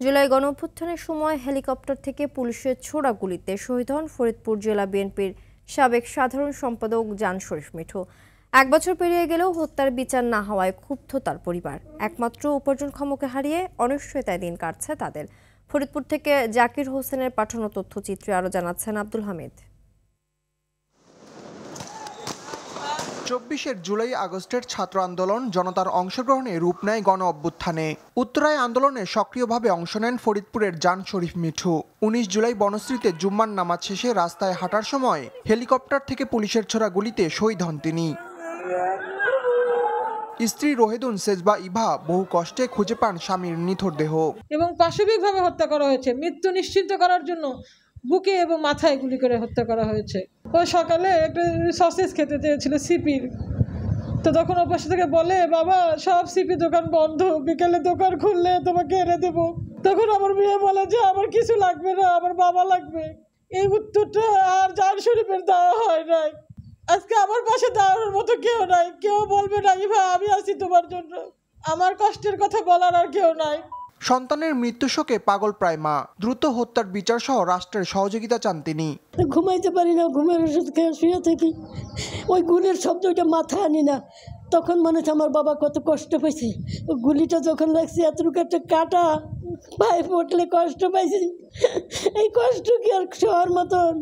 জুলাই গণঅভ্যুত্থানের সময় হেলিকপ্টার থেকে পুলিশের ছোড়া গুলিতে শহীদ হন ফরিদপুর জেলা বিএনপির সাবেক সাধারণ সম্পাদক জান শরীফ মিঠু। 1 বছর পেরিয়ে গেলেও হত্যার বিচার না হওয়ায় ক্ষুব্ধ তার পরিবার। একমাত্র উপার্জনক্ষমকে হারিয়ে অনিশ্চয়তায় দিন কাটছে তাদের। ফরিদপুর থেকে জাকির হোসেনের পাঠানো তথ্যচিত্রে আরও জানাচ্ছেন আব্দুল হামিদ। 24 জুলাই আগস্টের ছাত্র আন্দোলন জনতার অংশগ্রহণে রূপ নেয় গণ অভ্যুত্থানে। উত্তরায় আন্দোলনে সক্রিয়ভাবে অংশ নেন ফরিদপুরের জান শরীফ মিঠু। 19 জুলাই বনশ্রীতে জুম্মার নামাজ শেষে রাস্তায় হাঁটার সময় হেলিকপ্টার থেকে পুলিশের ছোড়া গুলিতে শহীদ হন তিনি। স্ত্রী রোহেদুন সেজবা ইভা বহু কষ্টে খুঁজে পান স্বামীর নিথর দেহ এবং পাশবিকভাবে হত্যা করা হয়েছে। মৃত্যু নিশ্চিত করার জন্য বুকে এবং মাথায় গুলি করে হত্যা করা হয়েছে। ও সকালে একটা সসেজ খেতে চেয়েছিল সিপির, তো তখন ওর পাশে থেকে বলে, বাবা সব সিপি দোকান বন্ধ, বিকেলে দোকান খুললে তোমাকে এনে দেবো। তখন আমার মেয়ে বলে যে আমার কিছু লাগবে না, আমার বাবা লাগবে। এই উত্তরটা আর জান শরীফের দেওয়া হয় নাই। আজকে আমার পাশে দাঁড়ানোর মতো কেউ নাই, কেউ বলবে না ইভা আমি আছি তোমার জন্য। আমার কষ্টের কথা বলার আর কেউ নাই। সন্তানের মৃত্যু শোকে পাগল প্রায় মা। দ্রুত হত্যার বিচার সহ রাষ্ট্রের সহযোগিতা চান তিনি। ঘুমাইতে পারি না, ঘুমের ওষুধ খেয়ে শুয়ে থাকি। ওই গুলির শব্দটা মাথা আনি না, তখন মনে হচ্ছে আমার বাবা কত কষ্ট পাইছে। ওই গুলিটা যখন লাগছে এতটুকু একটা কাটা পায়ে পড়লে কষ্ট পাইছি। এই কষ্ট কি আর শোয়ার মতন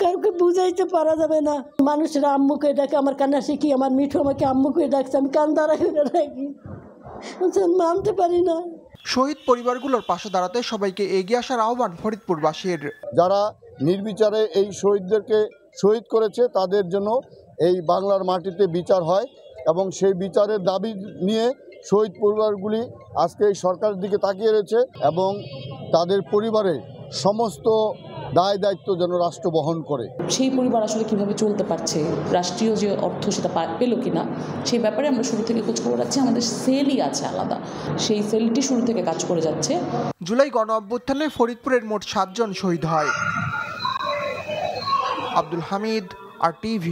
কাউকে বুঝাইতে পারা যাবে না। মানুষেরা আম্মুকে ডাকে, আমার কান্না শিখি, আমার মিঠু আমাকে আম্মুকে ডাকছে, আমি কান দাঁড়া করে রাখি, মানতে পারি না। শহীদ পরিবারগুলোর পাশে দাঁড়াতে সবাইকে এগিয়ে আসার আহ্বান ফরিদপুরবাসীর। যারা নির্বিচারে এই শহীদদেরকে শহীদ করেছে তাদের জন্য এই বাংলার মাটিতে বিচার হয় এবং সেই বিচারের দাবি নিয়ে শহীদ পরিবারগুলি আজকে এই সরকারের দিকে তাকিয়ে রয়েছে এবং তাদের পরিবারের সমস্ত দায় দায়িত্ব যেন রাষ্ট্র বহন করে। সেই পরিবার আসলে কিভাবে চলতে পারছে, রাষ্ট্রীয় যে অর্থ সেটা পেল কিনা, সেই ব্যাপারে আমরা শুরু থেকে খোঁজখবর রাখছি। আমাদের সেলই আছে আলাদা, সেই সেলটি শুরু থেকে কাজ করে যাচ্ছে। জুলাই গণ অভ্যুত্থানে ফরিদপুরের মোট 7 জন শহীদ হয়। আব্দুল হামিদ, RTV।